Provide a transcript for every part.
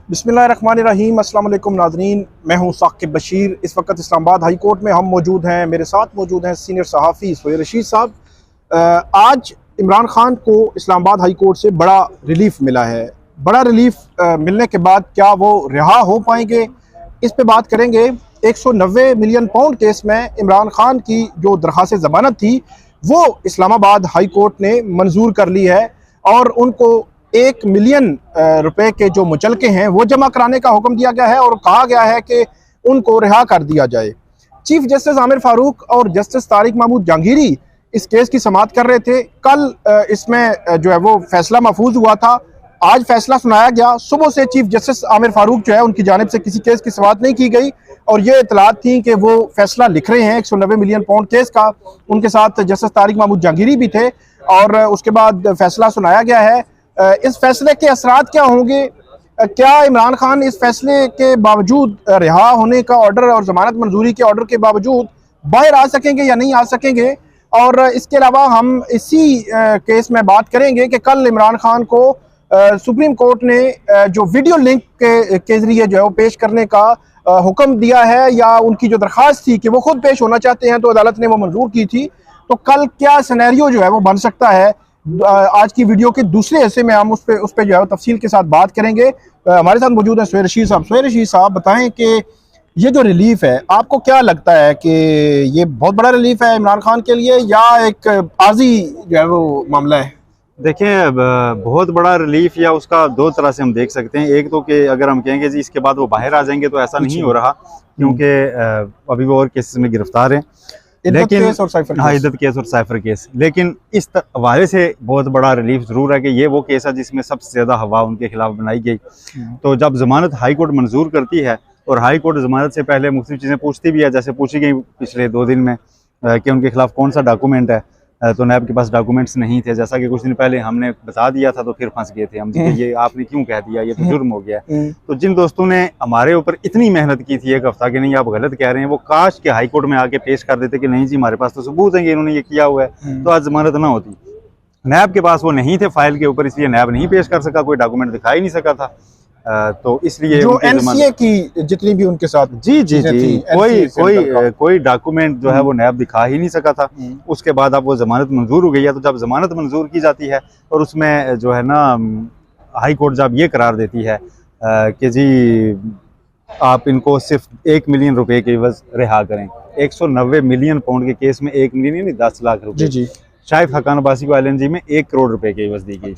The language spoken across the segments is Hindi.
बिस्मिल्लाहिर्रहमानिर्रहीम। अस्सलाम वालेकुम नाज़रीन, मैं हूं साकिब बशीर। इस वक्त इस्लामाबाद हाई कोर्ट में हम मौजूद हैं। मेरे साथ मौजूद हैं सीनियर सहाफ़ी सोहेल रशीद साहब। आज इमरान खान को इस्लामाबाद हाई कोर्ट से बड़ा रिलीफ मिला है। बड़ा रिलीफ मिलने के बाद क्या वो रिहा हो पाएंगे, इस पे बात करेंगे। 190 मिलियन पाउंड केस में इमरान खान की जो दरख्वास्त ज़मानत थी वो इस्लामाबाद हाई कोर्ट ने मंजूर कर ली है और उनको 1 मिलियन रुपए के जो मुचलके हैं वो जमा कराने का हुक्म दिया गया है और कहा गया है कि उनको रिहा कर दिया जाए। चीफ जस्टिस आमिर फारूक और जस्टिस तारिक महमूद जहांगीरी इस केस की समाअत कर रहे थे। कल इसमें जो है वो फैसला महफूज हुआ था, आज फैसला सुनाया गया। सुबह से चीफ जस्टिस आमिर फारूक जो है उनकी जानिब से किसी केस की समाअत नहीं की गई और ये इतलात थी कि वो फैसला लिख रहे हैं 190 मिलियन पाउंड केस का। उनके साथ जस्टिस तारिक महमूद जहांगीरी भी थे और उसके बाद फैसला सुनाया गया है। इस फैसले के असरात क्या होंगे, क्या इमरान खान इस फैसले के बावजूद रिहा होने का ऑर्डर और जमानत मंजूरी के ऑर्डर के बावजूद बाहर आ सकेंगे या नहीं आ सकेंगे, और इसके अलावा हम इसी केस में बात करेंगे कि कल इमरान खान को सुप्रीम कोर्ट ने जो वीडियो लिंक के जरिए जो है वो पेश करने का हुक्म दिया है, या उनकी जो दरख्वास्त थी कि वो खुद पेश होना चाहते हैं तो अदालत ने वो मंजूर की थी। तो कल क्या सिनेरियो जो है वो बन सकता है, आज की वीडियो के दूसरे हिस्से में हम उस पे जो है तफसील के साथ बात करेंगे। हमारे साथ मौजूद हैं सोहेल रशीद साहब। सोहेल रशीद साहब, बताएं कि ये जो रिलीफ है आपको क्या लगता है कि ये बहुत बड़ा रिलीफ है इमरान खान के लिए या एक आर्जी जो है वो मामला है? देखें, बहुत बड़ा रिलीफ या उसका दो तरह से हम देख सकते हैं। एक तो कि अगर हम कहेंगे जी इसके बाद वो बाहर आ जाएंगे तो ऐसा नहीं हो रहा, क्योंकि अभी वो और केसेस में गिरफ्तार हैं, लेकिन केस और साइफर हाँ, इद्दत केस और साइफर केस। लेकिन इस हवाले से बहुत बड़ा रिलीफ जरूर है कि ये वो केस है जिसमें सबसे ज्यादा हवा उनके खिलाफ बनाई गई। तो जब जमानत हाई कोर्ट मंजूर करती है और हाई कोर्ट जमानत से पहले मुख्तलिफ चीज़ें पूछती भी है, जैसे पूछी गई पिछले 2 दिन में कि उनके खिलाफ कौन सा डॉक्यूमेंट है, तो नैब के पास डॉक्यूमेंट्स नहीं थे, जैसा कि कुछ दिन पहले हमने बता दिया था, तो फिर फंस गए थे हम कि ये आपने क्यों कह दिया, ये तो जुर्म हो गया। तो जिन दोस्तों ने हमारे ऊपर इतनी मेहनत की थी एक हफ्ता कि नहीं आप गलत कह रहे हैं, वो काश के हाई कोर्ट में आके पेश कर देते कि नहीं जी हमारे पास तो सबूत है कि इन्होंने ये किया हुआ है, तो आज जमानत ना होती। नैब के पास वो नहीं थे फाइल के ऊपर, इसलिए नैब नहीं पेश कर सका, कोई डॉक्यूमेंट दिखा ही नहीं सका था। तो इसलिए जो एनसीए की जितनी भी उनके साथ कोई डॉक्यूमेंट जो है वो नैब दिखा ही नहीं सका था। उसके बाद अब वो जमानत मंजूर हो गई है। तो जब जमानत मंजूर की जाती है और उसमें जो है ना हाई कोर्ट जब ये करार देती है कि जी आप इनको सिर्फ 1 मिलियन रुपए के एवज रिहा करें, 190 मिलियन पाउंड के केस में 1 मिलियन नहीं 10 लाख रुपए, जी शायद हकान अब्बासी को LNG में 1 करोड़ रुपए के एवज दी गई।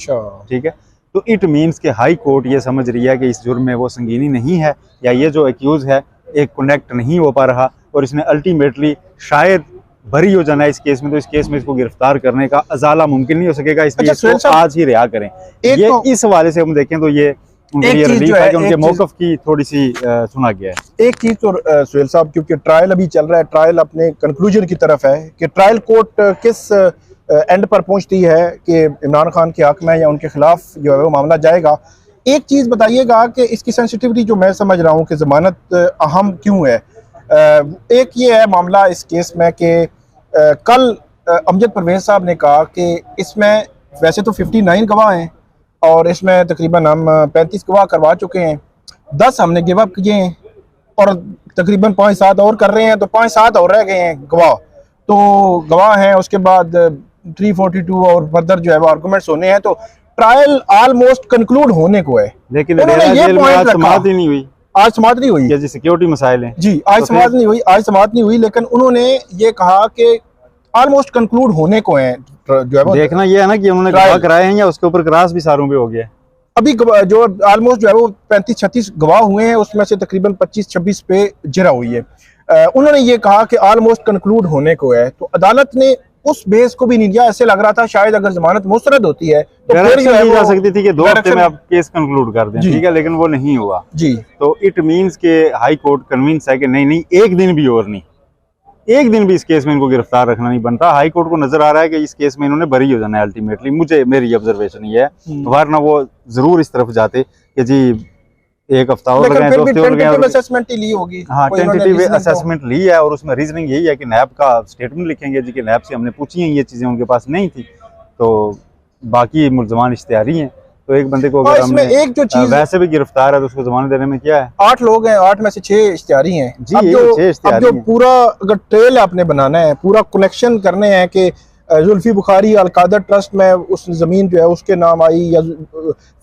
ठीक है, तो इट मीन्स कि हाई कोर्ट ये समझ रही है कि इस जुर्म में वो संगीनी नहीं है, या ये जो एक्यूज है एक कनेक्ट नहीं हो पा रहा और इसने अल्टीमेटली शायद बरी हो जाना है इस केस में, तो इस केस में इसको गिरफ्तार करने का अजाला मुमकिन नहीं हो सकेगा, इसलिए इसको आज ही रिहा करें। ये इस हवाले से हम देखें तो ये रिलीफ है कि उनके मौकफ की थोड़ी सी सुना गया है। एक चीज तो सोहेल साहब, क्योंकि ट्रायल अभी चल रहा है, ट्रायल अपने कंक्लूजन की तरफ है कि ट्रायल कोर्ट किस एंड पर पहुंचती है कि इमरान खान के हक में या उनके खिलाफ जो है वो मामला जाएगा। एक चीज़ बताइएगा कि इसकी सेंसिटिविटी जो मैं समझ रहा हूँ कि ज़मानत अहम क्यों है। एक ये है मामला इस केस में कि कल अमजद परवेज साहब ने कहा कि इसमें वैसे तो 59 गवाह हैं और इसमें तकरीबन हम 35 गवाह करवा चुके हैं, 10 हमने गिव अप किए हैं और तकरीबन 5-7 और कर रहे हैं, तो 5-7 और रह गए हैं गवाह। तो गवाह हैं, उसके बाद 342 और फर्दर जो है वो आर्गुमेंट्स होने हैं। तो ट्रायल ऑलमोस्ट कंक्लूड होने को है, लेकिन ये पॉइंट समाअत ही नहीं हुई। आज समाअत नहीं हुई जी, सिक्योरिटी मसाइल हैं जी, आज समाअत नहीं हुई, आज समाअत नहीं हुई, लेकिन उन्होंने ये कहा कि ऑलमोस्ट कंक्लूड होने को है। जो है वो देखना ये है ना कि उन्होंने गवाह कराए हैं या उसके ऊपर क्रॉस भी सारों पे हो गया है। अभी जो ऑलमोस्ट जो है वो 35-36 गवाह हुए हैं, उसमें से तकरीबन 25-26 पे जरा हुई है। उन्होंने ये कहा कि ऑलमोस्ट कंक्लूड होने को है, तो अदालत ने उस बेस को भी नहीं दिया। ऐसे लग रहा था शायद अगर जमानत मुस्तरद होती है तो फिर जा सकती थी कि 2 हफ्ते में आप केस कंक्लूड कर दें, ठीक है, लेकिन वो नहीं हुआ जी। तो इट मींस के हाई कोर्ट कन्विंस है कि नहीं एक दिन भी और नहीं, एक दिन भी इस केस में इनको गिरफ्तार रखना नहीं बनता। हाई कोर्ट को नजर आ रहा है कि इस केस में इन्होंने बरी हो जाना है अल्टीमेटली, मेरी ऑब्जर्वेशन ये है, वरना वो जरूर इस तरफ जाते कि जी एक हफ्ता और लगे, टेंटेटिव असेसमेंट ली होगी। हाँ, टेंटेटिव असेसमेंट ली है और उसमें रीजनिंग यही है कि नैब का स्टेटमेंट लिखेंगे जी कि नैब से हमने पूछी हैं ये चीज़ें, उनके पास नहीं थी, तो बाकी मुलजमान इश्तिहारी हैं, तो एक बंदे को हाँ, अगर इसमें हमने एक जो चीज वैसे भी गिरफ्तार है तो उसको जमानत देने में क्या है? 8 लोग हैं, 8 में से 6 इश्तिहारी हैं। जी, अब ये जो 6 इश्तिहारी अब जो हैं। पूरा अगर ट्रेल आपने बनाना है, पूरा कनेक्शन करने हैं कि जुल्फी बुखारी अलकादर ट्रस्ट में उस जमीन जो है उसके नाम आई, या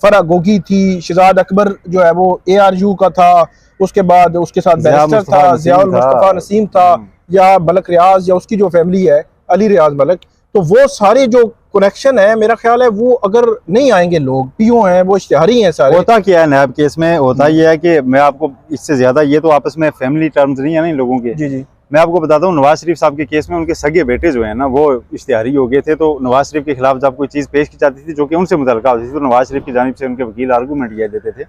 फरा गोगी थी, शहजाद अकबर जो है वो ARU का था, उसके बाद उसके साथ बैरिस्टर था, ज़ियाउल मुस्तफ़ा नसीम था, या मलक रियाज या उसकी जो फैमिली है अली रियाज मलक, तो वो सारे जो कनेक्शन है मेरा ख्याल है वो अगर नहीं आएंगे, लोग PO हैं, वो इश्तिहारी हैं सारे। होता क्या है नैब केस में, होता ये है कि मैं आपको इससे ज्यादा, ये तो आपस में फैमिली टर्म्स नहीं है ना इन लोगों के। जी जी। मैं आपको बताता हूँ, नवाज शरीफ साहब के केस में उनके सगे बेटे जो है ना वो इश्तिहारी हो गए थे। तो नवाज शरीफ के खिलाफ जब कोई चीज़ पेश की जाती थी जो कि उनसे मुतल्लिका होती थी तो नवाज शरीफ की जानिब से उनके वकील आर्गूमेंट किया देते थे,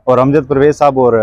और अमजद परवेज साहब और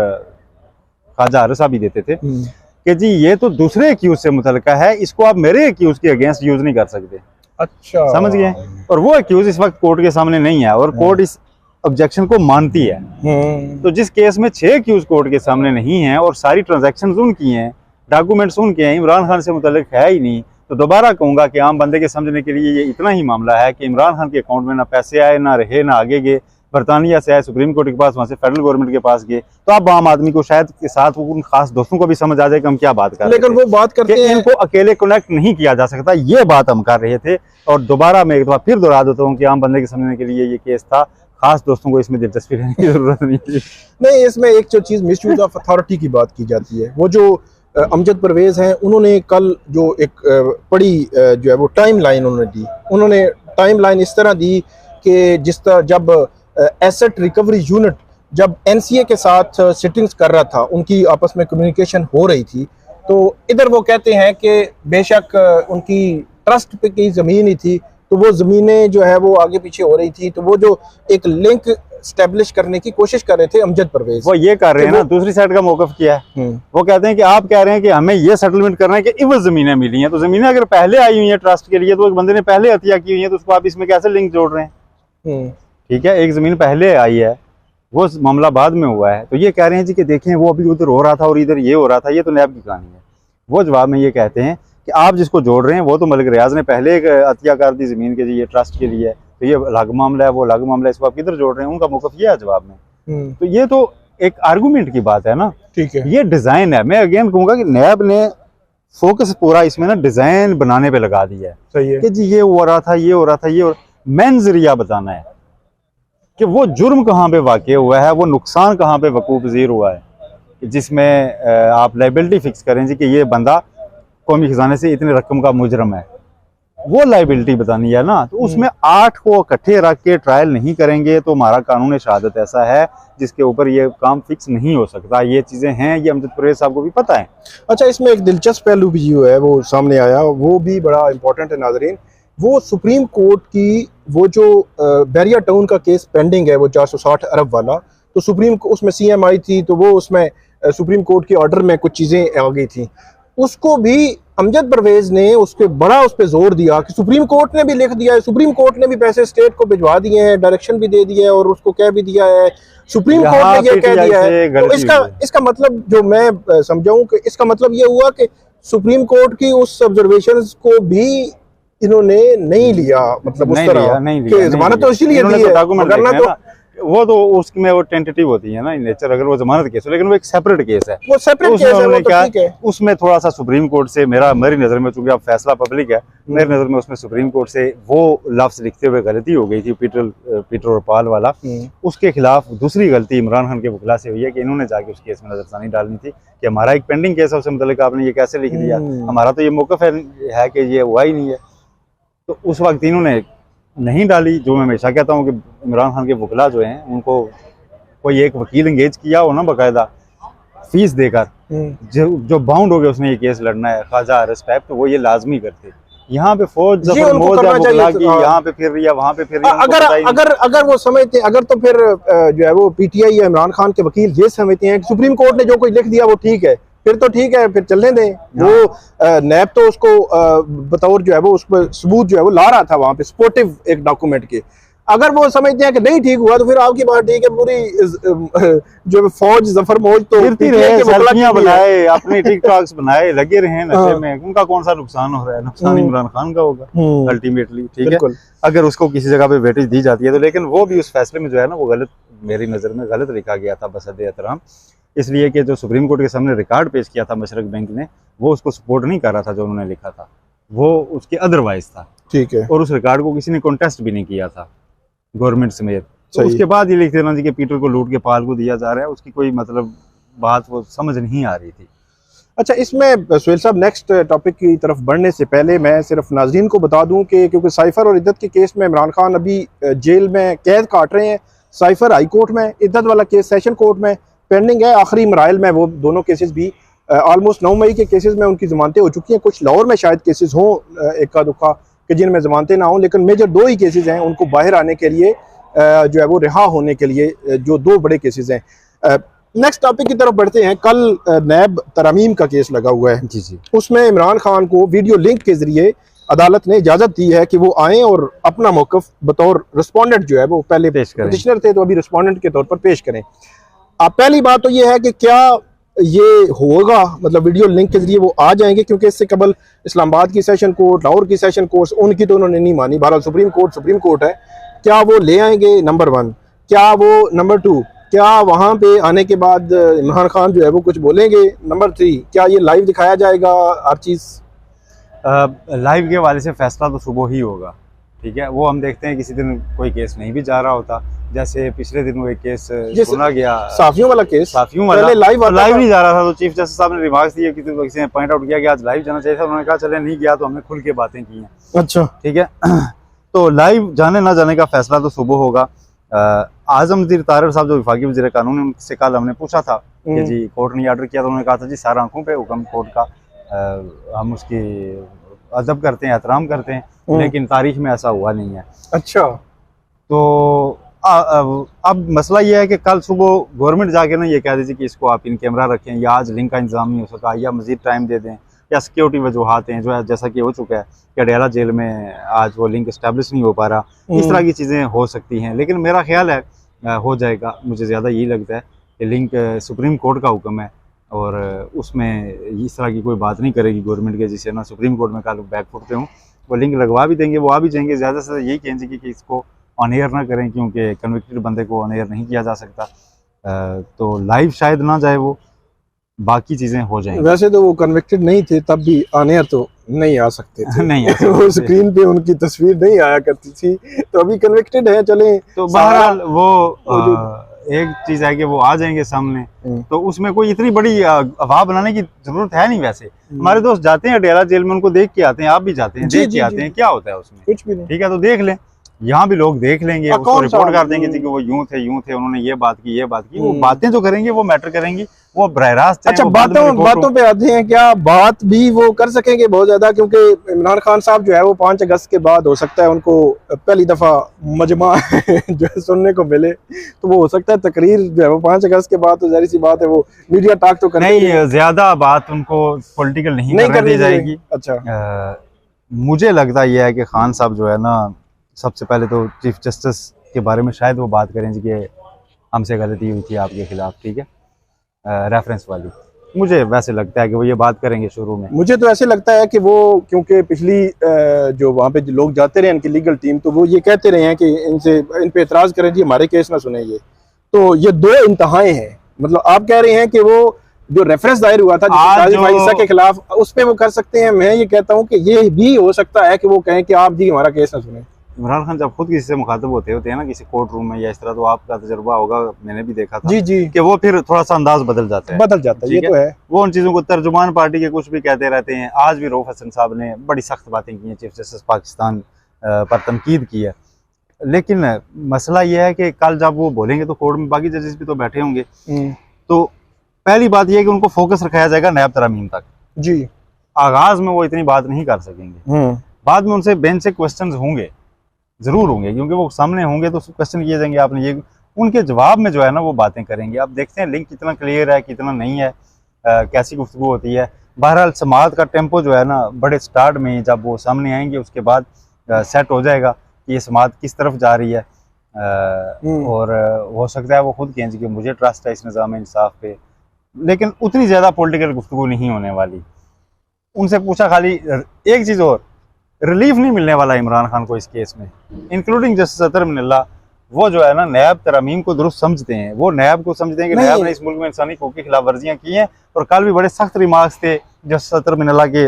ख्वाजा आरिफ साहब भी देते थे कि जी ये तो दूसरे एक्यूज से मुतल्लिका है, इसको आप मेरे एक्यूज के अगेंस्ट यूज नहीं कर सकते। अच्छा, समझ गए? और वो एक्यूज इस वक्त कोर्ट के सामने नहीं है और कोर्ट इस ऑब्जेक्शन को मानती है। तो जिस केस में 6 एक्यूज कोर्ट के सामने नहीं है और सारी ट्रांजैक्शंस उनकी हैं, डॉक्यूमेंट्स उनके हैं, इमरान खान से मुतल्लिक है ही नहीं, तो दोबारा कहूँगा कि आम बंदे के समझने के लिए ये इतना ही मामला है कि इमरान खान के अकाउंट में ना पैसे आए, ना रहे, ना आगे गए, बरतानिया से आए, सुप्रीम कोर्ट के पास, वहाँ से फेडरल गवर्नमेंट के पास गए, तो अब आम आदमी को शायद के साथ उन खास दोस्तों को भी समझ आ जाए कि हम क्या बात कर रहे थे। लेकिन वो बात करते हैं इनको अकेले कनेक्ट नहीं किया जा सकता, ये बात हम कर रहे थे। और दोबारा मैं एक दफा फिर दोहरा देता हूँ कि आम बंदे के समझने के लिए ये केस था, खास दोस्तों को इसमें दिलचस्पी लेने की जरूरत नहीं थी। नहीं, इसमें एक जो चीज़ मिसयूज ऑफ अथॉरिटी की बात की जाती है, वो जो अमजद परवेज हैं उन्होंने कल जो एक बड़ी जो है वो टाइम लाइन उन्होंने दी, उन्होंने टाइम लाइन इस तरह दी कि जिस तरह जब एसेट रिकवरी यूनिट जब NCA के साथ सिटिंग्स कर रहा था, उनकी आपस में कम्युनिकेशन हो रही थी, तो इधर वो कहते हैं कि बेशक उनकी ट्रस्ट पे की ज़मीन ही थी, तो वो ज़मीनें जो है वो आगे पीछे हो रही थी, तो वो जो एक लिंक स्टैब्लिश करने की कोशिश कर रहे थे अमजद परवेज, वो ये कर रहे हैं ना, दूसरी साइड का मौकफ किया है। वो कहते हैं कि आप कह रहे हैं कि हमें ये सेटलमेंट करना है कि इवज जमीनें मिली हैं, तो जमीनें अगर पहले आई हुई हैं ट्रस्ट के लिए, तो एक बंदे ने पहले हत्या की हुई है, तो उसको आप इसमें कैसे लिंक जोड़ रहे हैं? ठीक है, एक जमीन पहले आई है, वो मामला बाद में हुआ है, तो ये कह रहे हैं जी कि देखें वो अभी उधर हो रहा था और इधर ये हो रहा था, ये तो नैब की कहानी है। वो जवाब में ये कहते हैं कि आप जिसको जोड़ रहे हैं वो तो मलिक रियाज ने पहले एक हत्या कर दी जमीन के, जी ये ट्रस्ट के लिए, तो ये अलग मामला है, वो अलग मामला है, इसको आप किधर जोड़ रहे हैं? उनका मौकफ ये है जवाब में। तो ये तो एक आर्गूमेंट की बात है ना, ठीक है, ये डिजाइन है। मैं अगेन कहूंगा कि नैब ने फोकस पूरा इसमें ना डिजाइन बनाने पे लगा दिया है। सही है कि जी ये हो रहा था, ये हो रहा था, ये हो, मेन जरिया बताना है कि वो जुर्म कहाँ पे वाक़ हुआ है, वो नुकसान कहाँ पे वकूफ़ पज़ीर हुआ है, जिसमें आप लाइबिलिटी फिक्स करें जी कि ये बंदा कौमी खजाने से इतने रकम का मुजरम है, वो लाइबिलिटी बतानी है ना। तो उसमें 8 को इकट्ठे रख के ट्रायल नहीं करेंगे तो हमारा कानून शहादत ऐसा है जिसके ऊपर ये काम फिक्स नहीं हो सकता। ये चीज़ें हैं, ये अमजद परवेज साहब को भी पता है। अच्छा, इसमें एक दिलचस्प पहलू भी जो है वो सामने आया, वो भी बड़ा इंपॉर्टेंट है नाज़रीन। वो सुप्रीम कोर्ट की वो जो बैरिया टाउन का केस पेंडिंग है, वो 460 अरब वाला, तो सुप्रीम उसमें CM आई थी, तो वो उसमें सुप्रीम कोर्ट के ऑर्डर में कुछ चीज़ें आ गई थी, उसको भी अमजद परवेज ने उस पर जोर दिया कि सुप्रीम कोर्ट ने भी लिख दिया है, सुप्रीम कोर्ट ने भी पैसे स्टेट को भिजवा दिए हैं, डायरेक्शन भी दे दिया है और उसको कह भी दिया है, सुप्रीम कोर्ट ने ये कह दिया है। तो इसका मतलब जो मैं समझाऊं कि इसका मतलब ये हुआ कि सुप्रीम कोर्ट की उस ऑब्जर्वेशंस को भी इन्होंने नहीं लिया, मतलब उस तरह कि जमानत तो इसीलिए दी है, वरना तो वो तो उसमें वो टेंटेटिव होती है ना इन नेचर, अगर वो जमानत केस हो, लेकिन वो एक सेपरेट केस है, वो सेपरेट केस है, वो तो ठीक है। उसमें थोड़ा सा सुप्रीम कोर्ट से मेरी नज़र में, चूंकि अब फैसला पब्लिक है, मेरी नज़र में उसमें सुप्रीम कोर्ट से वो लफ्ज लिखते हुए गलती हो गई थी, पीटर और पाल वाला, उसके खिलाफ दूसरी गलती इमरान खान के वकला से हुई है कि इन्होंने जाके उस केस में नजरसानी डालनी थी कि हमारा एक पेंडिंग केस है, उससे मुतल्लिक आपने ये कैसे लिख दिया, हमारा तो ये मौक़िफ़ है कि ये हुआ ही नहीं है। तो उस वक्त इन्होंने नहीं डाली। जो मैं हमेशा कहता हूँ कि इमरान खान के वकला जो हैं उनको कोई एक वकील इंगेज किया हो ना बाकायदा फीस देकर, जो बाउंड हो गया उसने ये केस लड़ना है, ख्वाजा रिस्पेक्ट, तो वो ये लाजमी करते। यहाँ पे फौज यहाँ पे फिर रही है, वहाँ पे फिर रही है। अगर वो समझते, अगर तो फिर जो है वो PTI या इमरान खान के वकील ये समझते हैं कि सुप्रीम कोर्ट ने जो कोई लिख दिया वो ठीक है, फिर तो ठीक है, फिर चलने दें। वो नैब तो उसको बतौर जो है वो उस पर सबूत जो है वो ला रहा था वहाँ पे, सपोर्टिव एक डॉक्यूमेंट के, अगर वो समझते हैं कि नहीं ठीक हुआ तो फिर आपकी बात ठीक है, पूरी जो फौज जफर मौज तो फिरती PTI रहे, के मुखला सेल्फियां की भी है। बनाए, अपने टिकटॉक्स बनाए, लगे रहे नशे हाँ। में, उनका कौन सा नुकसान हो रहा है? नुकसान इमरान खान का होगा अल्टीमेटली, ठीक है। बिल्कुल। अगर उसको किसी जगह पे वेटेज दी जाती है तो, लेकिन वो भी उस फैसले में जो है ना वो गलत, मेरी नज़र में गलत लिखा गया था बसद एहतराम, इसलिए कि जो सुप्रीम कोर्ट के सामने रिकॉर्ड पेश किया था मशरक बैंक ने, वो उसको सपोर्ट नहीं कर रहा था जो उन्होंने लिखा था, वो उसके अदरवाइज था, ठीक है। और उस रिकॉर्ड को किसी ने कॉन्टेस्ट भी नहीं किया था गवर्नमेंट समेत। तो सही। उसके बाद ये लिख देना जी कि पीटर को लूट के पाल को दिया जा रहा है, उसकी कोई मतलब बात वो समझ नहीं आ रही थी। अच्छा, इसमें सुहेल साहब नेक्स्ट टॉपिक की तरफ बढ़ने से पहले मैं सिर्फ नाजरीन को बता दूं कि क्योंकि साइफर और इद्दत के केस में इमरान खान अभी जेल में कैद काट रहे हैं। साइफर हाई कोर्ट में, इद्दत वाला केस सेशन कोर्ट में पेंडिंग है, आखिरी मराइल में वो दोनों केसेस भी ऑलमोस्ट 9 मई के केसेस में उनकी जमानतें हो चुकी हैं। कुछ लाहौर में शायद केसेस हों इक्का दुक्का कि जिनमें जमानतें ना हों, लेकिन मेजर 2 ही केसेस हैं उनको बाहर आने के लिए, जो है वो रिहा होने के लिए, जो 2 बड़े केसेस हैं। नेक्स्ट टॉपिक की तरफ बढ़ते हैं। कल नैब तरमीम का केस लगा हुआ है, जी। उसमें इमरान खान को वीडियो लिंक के जरिए अदालत ने इजाज़त दी है कि वो आएँ और अपना मौक़िफ़ बतौर रिस्पोंडेंट जो है वो पहले पिटिशनर थे तो अभी रिस्पोंडेंट के तौर पर पेश करें। अब पहली बात तो ये है कि क्या ये होगा, मतलब वीडियो लिंक के जरिए वो आ जाएंगे, क्योंकि इससे कबल इस्लामाबाद की सेशन कोर्ट, लाहौर की सेशन कोर्ट, उनकी तो उन्होंने नहीं मानी। बहरहाल सुप्रीम कोर्ट है। क्या वो ले आएंगे? नंबर 1। क्या वो नंबर 2, क्या वहाँ पे आने के बाद इमरान खान जो है वो कुछ बोलेंगे? नंबर 3, क्या ये लाइव दिखाया जाएगा हर चीज़? लाइव के वाले से फैसला तो सुबह ही होगा, ठीक है। वो हम देखते हैं किसी दिन कोई केस नहीं भी जा रहा होता, जैसे पिछले दिन वो एक केस सुना गया, साफियों वाला केस, साफियों वाला, पहले लाइव नहीं जा रहा था तो चीफ जस्टिस साहब ने रिमार्क्स दिए, किसी ने पॉइंट आउट किया कि आज लाइव जाना चाहिए था, उन्होंने कहा चले नहीं गया तो हमने खुल के बातें की हैं। अच्छा, ठीक है। तो लाइव जाने ना जाने का फैसला तो सुबह होगा। आजम वज़ीर तारिर साहब जो वफाकी वज़ीर कानून है, उनसे कल हमने पूछा था कि जी कोर्ट ने ऑर्डर किया, तो उन्होंने कहा था जी सारे आंखों पे हुक्म कोर्ट का, हम उसकी अदब करते हैं, एहतराम करते हैं, लेकिन तारीख में ऐसा हुआ नहीं है। अच्छा, तो अब मसला ये है कि कल सुबह गवर्नमेंट जाके ना ये कह दीजिए कि इसको आप इन कैमरा रखें, या आज लिंक का इंतजाम नहीं हो सका, या मजीद टाइम दे दें, या सिक्योरिटी वजूहात हैं जो है, जैसा कि हो चुका है कि अडयाला जेल में आज वो लिंक इस्टेब्लिश नहीं हो पा रहा, इस तरह की चीज़ें हो सकती हैं। लेकिन मेरा ख्याल है हो जाएगा, मुझे ज़्यादा यही लगता है कि लिंक सुप्रीम कोर्ट का हुक्म है और उसमें इस तरह की कोई बात नहीं करेगी गवर्नमेंट के, जिससे ना सुप्रीम कोर्ट में कल बैकफुट पे हूँ, वो लिंक लगवा भी देंगे, वो आ भी जाएंगे। ज़्यादा से ज़्यादा यही कहेंगे कि इसको ऑन एयर ना करें, क्योंकि कन्विक्टेड बंदे को ऑन एयर नहीं किया जा सकता। तो लाइव शायद ना जाए, वो बाकी चीज़ें हो जाएंगी। वैसे तो वो कन्विक्टेड नहीं थे तब भी ऑन एयर तो नहीं आ सकते थे। नहीं आ सकते वो स्क्रीन पे उनकी तस्वीर नहीं आया करती थी, तो अभी कन्विक्टेड है, चलें। तो बहरहाल वो एक चीज़ है कि वो आ जाएंगे सामने, तो उसमें कोई इतनी बड़ी अफवाह बनाने की जरूरत है नहीं। वैसे हमारे दोस्त जाते हैं अडयाला जेल में, उनको देख के आते हैं, आप भी जाते हैं, देख के आते हैं, क्या होता है उसमें? कुछ भी नहीं। ठीक है, तो देख लें, यहाँ भी लोग देख लेंगे, उसको रिपोर्ट कर देंगे कि वो यूं थे, उन्होंने ये बात की, वो बातें जो करेंगे वो मैटर करेंगी, वो बरह रास्त। अच्छा, बातों पे आते हैं। क्या बात भी वो कर सकेंगे बहुत ज्यादा? क्योंकि इमरान खान साहब जो है वो 5 अगस्त के बाद हो सकता है उनको पहली दफा मजमा जो है सुनने को मिले, तो वो हो सकता है तकरीर जो है वो 5 अगस्त के बाद, तो जाहिर सी बात है वो मीडिया टॉक तो करने नहीं, ज्यादा बात उनको पॉलिटिकल नहीं करने दी जाएगी। अच्छा, मुझे लगता यह है कि खान साहब जो है ना, सबसे पहले तो चीफ जस्टिस के बारे में शायद वो बात करें कि हमसे गलती हुई थी आपके खिलाफ, ठीक है, रेफरेंस वाली। मुझे वैसे लगता है कि वो ये बात करेंगे शुरू में। मुझे तो ऐसे लगता है कि वो, क्योंकि पिछली जो वहाँ पे लोग जाते रहे इनकी लीगल टीम, तो वो ये कहते रहे हैं कि इन पे एतराज़ करें जी, हमारे केस ना सुने। ये तो ये 2 इंतहाएं हैं। मतलब आप कह रहे हैं कि वो जो रेफरेंस दायर हुआ था ईसा के खिलाफ, उस पे वो कर सकते हैं। मैं ये कहता हूँ कि ये भी हो सकता है कि वो कहें कि आप जी हमारा केस ना सुने। इमरान खान जब खुद किसी से मुखातब होते हैं ना, किसी कोर्ट रूम में या इस तरह, तो आपका तजुर्बा होगा, मैंने भी देखा था जी कि वो फिर थोड़ा सा अंदाज बदल जाता है, ये तो है। वो उन चीज़ों को तर्जुमान पार्टी के कुछ भी कहते रहते हैं। आज भी रऊफ हसन साहब ने बड़ी सख्त बातें की हैं, चीफ जस्टिस पाकिस्तान पर तनकीद की है। लेकिन मसला ये है कि कल जब वो बोलेंगे तो कोर्ट में बाकी जजेस भी तो बैठे होंगे, तो पहली बात यह है कि उनको फोकस रखाया जाएगा नैब तरमीम तक जी। आगाज में वो इतनी बात नहीं कर सकेंगे, बाद में उनसे बेंच से क्वेश्चंस होंगे, जरूर होंगे, क्योंकि वो सामने होंगे तो क्वेश्चन किए जाएंगे, आपने ये, उनके जवाब में जो है ना वो बातें करेंगे। अब देखते हैं लिंक कितना क्लियर है, कितना नहीं है, कैसी गुफ्तगू होती है। बहरहाल समाअत का टेम्पो जो है ना, बड़े स्टार्ट में जब वो सामने आएंगे उसके बाद सेट हो जाएगा कि ये समाअत किस तरफ जा रही है। और हो सकता है वो खुद कहें कि मुझे ट्रस्ट है इस निज़ाम इंसाफ पे, लेकिन उतनी ज़्यादा पॉलिटिकल गुफ्तगू नहीं होने वाली। उनसे पूछा खाली एक चीज़ और, रिलीफ नहीं मिलने वाला इमरान खान को इस केस में, इंक्लूडिंग जस्टिस अतर मिनल्ला। वो जो है ना नैब तरमीम को दुरुस्त समझते हैं, वो नैब को समझते हैं कि नैब ने इस मुल्क में इंसानी हकूक़ की खिलाफ वर्जियाँ की हैं। और कल भी बड़े सख्त रिमार्क्स थे जस्टिस अतर मिनल्ला के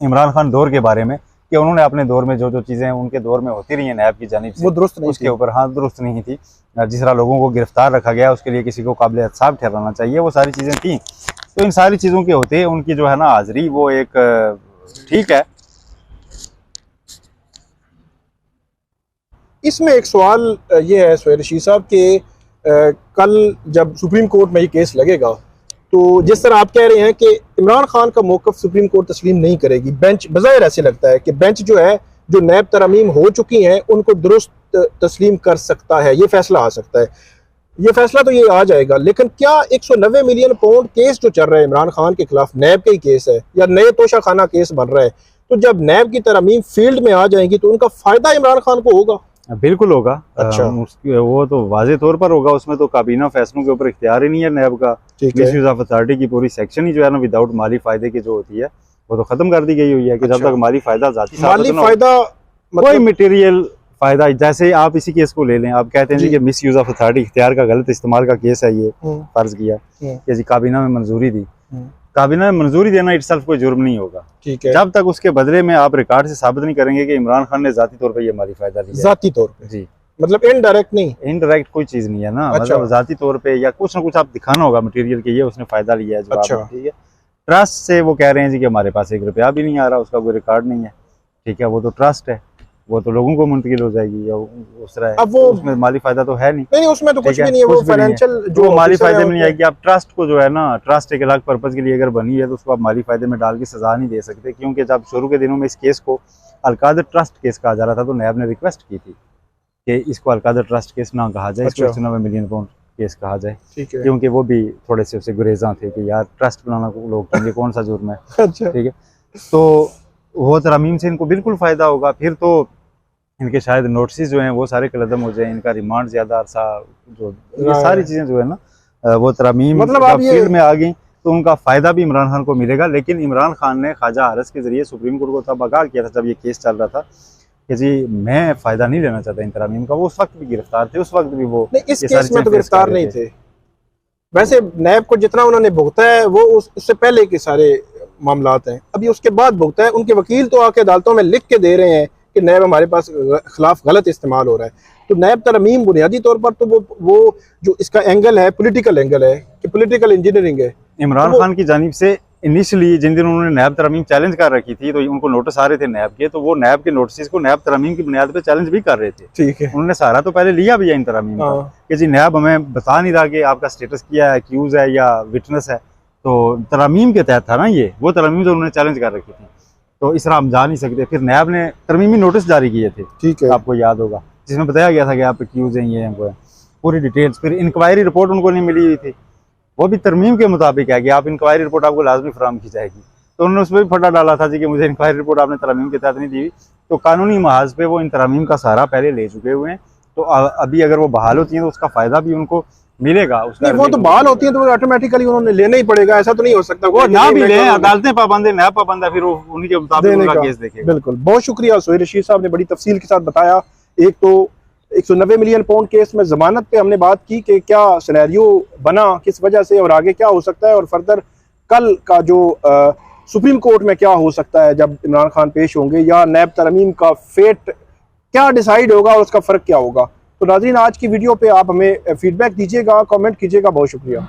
इमरान खान दौर के बारे में कि उन्होंने अपने दौर में जो जो चीज़ें उनके दौर में होती रही हैं नैब की जानिब से, वो दुरुस्त नहीं, उसके ऊपर हाँ दुरुस्त नहीं थी। जिस तरह लोगों को गिरफ्तार रखा गया उसके लिए किसी को काबिल एहतसाब ठहराना चाहिए, वो सारी चीज़ें थी। तो इन सारी चीज़ों के होते उनकी जो है ना हाज़िरी वो एक ठीक है। इसमें एक सवाल ये है सोहेल रशीद साहब कि कल जब सुप्रीम कोर्ट में ये केस लगेगा तो जिस तरह आप कह रहे हैं कि इमरान खान का मौक़िफ़ सुप्रीम कोर्ट तस्लीम नहीं करेगी, बेंच बज़ाहिर ऐसे लगता है कि बेंच जो है जो नैब तरमीम हो चुकी हैं उनको दुरुस्त तस्लीम कर सकता है, ये फैसला आ सकता है, ये फैसला तो ये आ जाएगा। लेकिन क्या 190 मिलियन पाउंड केस जो चल रहा है इमरान खान के खिलाफ नैब का ही केस है या नए तोशा खाना केस बन रहा है, तो जब नैब की तरमीम फील्ड में आ जाएंगी तो उनका फ़ायदा इमरान खान को होगा? बिल्कुल होगा। अच्छा। वो तो वाजे तौर पर होगा, उसमें तो काबीना फैसलों के ऊपर इख्तियार ही नहीं है नैब का। मिसयूज ऑफ अथॉरिटी की पूरी सेक्शन ही जो है ना विदाउट माली फायदे की जो होती है वो तो खत्म कर दी गई हुई है कि जब तक माली फायदा माली फायदा कोई मटेरियल फायदा, जैसे आप इसी केस को ले लें, आप कहते हैं जी कि मिसयूज ऑफ अथॉरिटी इख्तियार का गलत इस्तेमाल का केस है, ये फर्ज किया कि जी काबीना में मंजूरी दी, काबीना में मंजूरी देना इटसेल्फ कोई जुर्म नहीं होगा, ठीक है, जब तक उसके बदले में आप रिकॉर्ड से साबित नहीं करेंगे कि इमरान खान ने जाती तौर पर ये माली फायदा लिया। जाती तौर पे जी, मतलब इनडायरेक्ट नहीं, इनडायरेक्ट कोई चीज नहीं है ना। अच्छा। मतलब जाती तौर पे या कुछ ना कुछ आप दिखाना होगा मटेरियल के, ये उसने फायदा लिया है। अच्छा। ठीक है, ट्रस्ट से वो कह रहे हैं जी कि हमारे पास 1 रुपया भी नहीं आ रहा, उसका कोई रिकॉर्ड नहीं है, ठीक है, वो तो ट्रस्ट है, वो तो लोगों को मुंतकिल हो जाएगी या उस तरह है। अब वो उसमें माली फायदा तो है नहीं, उसमें तो कुछ भी नहीं है, वो फाइनेंशियल जो माली फायदे में नहीं आएगी। आप ट्रस्ट को जो है ना, ट्रस्ट एक अलग पर्पज के लिए अगर बनी है तो उसको आप माली फायदे में डाल के सजा नहीं दे सकते, क्योंकि जब शुरू के दिनों में इस केस को अलकादर ट्रस्ट केस कहा जा रहा था तो नैब ने रिक्वेस्ट की थी कि इसको अलकादर ट्रस्ट केस ना कहा जाए, इसको 190 मिलियन पाउंड केस कहा जाए, क्योंकि वो भी थोड़े से उससे गुरेजा थे कि यार ट्रस्ट बनाना लोग कहेंगे कौन सा जुर्म है। अच्छा। ठीक है, तो वो तरमीम से इनको बिल्कुल फायदा होगा, फिर तो इनके शायद नोटिस जो हैं वो सारे कलदम हो जाए, इनका रिमांड ज्यादा अरसा, जो ये सारी चीजें जो है ना वो तरमीम मतलब फील्ड में आ गई तो उनका फायदा भी इमरान खान को मिलेगा। लेकिन इमरान खान ने ख्वाजा हारिस के जरिए सुप्रीम कोर्ट को तब आगाह किया था जब ये केस चल रहा था कि जी मैं फायदा नहीं लेना चाहता इन तरमीम का। वो उस वक्त भी गिरफ्तार थे, उस वक्त भी वो इस केस में तो गिरफ्तार नहीं थे। वैसे नैब को जितना उन्होंने भुगता है वो उससे पहले के सारे मामलात हैं, अभी उसके बाद भुगता है। उनके वकील तो आके अदालतों में लिख के दे रहे हैं कि नैब हमारे पास खिलाफ गलत इस्तेमाल हो रहा है। तो नैब तरमीम बुनियादी तौर पर तो वो जो इसका एंगल है पॉलिटिकल एंगल है कि पॉलिटिकल इंजीनियरिंग है। इमरान खान की जानिब से इनिशियली जिन दिन उन्होंने नैब तरमीम चैलेंज कर रखी थी तो उनको नोटिस आ रहे थे नैब के, तो वो नैब के नोटिस को नैब तरमीम की बुनियाद पे चैलेंज भी कर रहे थे। ठीक है, उन्होंने सहारा तो पहले लिया भी है इन तरमीम का कि जी नैब हमें बता नहीं रहा कि आपका स्टेटस क्या है, एक्यूज है या विटनेस है, तो तरमीम के तहत था ना ये, वो तरमीम जो उन्होंने चैलेंज कर रखी थी, तो इस तरह हम जा नहीं सकते। फिर नैब ने तरमीमी नोटिस जारी किए थे, ठीक है, आपको याद होगा, जिसमें बताया गया था कि आप एक्यूज हैं, ये हैं, वो है, पूरी डिटेल्स। फिर इंक्वायरी रिपोर्ट उनको नहीं मिली हुई थी, वो भी तरमीम के मुताबिक है कि आप इंक्वायरी रिपोर्ट आपको लाजमी फराहम की जाएगी, तो उन्होंने उसमें भी फटा डाला था जी कि मुझे इंक्वायरी रिपोर्ट आपने तरमीम के तहत नहीं दी। तो कानूनी महाज पे वो इन तरमीम का सहारा पहले ले चुके हुए हैं, तो अभी अगर वो बहाल होती हैं तो उसका फायदा भी उनको मिलेगा। उसका वो तो बहाल होती है तो ऑटोमेटिकली उन्होंने लेना ही पड़ेगा, ऐसा तो नहीं हो सकता वो ना भी लें, अदालतें पाबंद है, नैब पाबंद है, फिर वो उन्हीं के मुताबिक उनका केस देखेगा। बिल्कुल, बहुत शुक्रिया सोहेल रशीद साहब ने बड़ी तफसील के साथ बताया। एक तो 190 मिलियन पाउंड केस में जमानत पे हमने बात की कि क्या सिनेरियो बना, किस वजह से, और आगे क्या हो सकता है, और फर्दर कल का जो सुप्रीम कोर्ट में क्या हो सकता है जब इमरान खान पेश होंगे, या नैब तरमीम का फेट क्या डिसाइड होगा और उसका फ़र्क क्या होगा। तो नाज़रीन, आज की वीडियो पे आप हमें फीडबैक दीजिएगा, कमेंट कीजिएगा। बहुत शुक्रिया।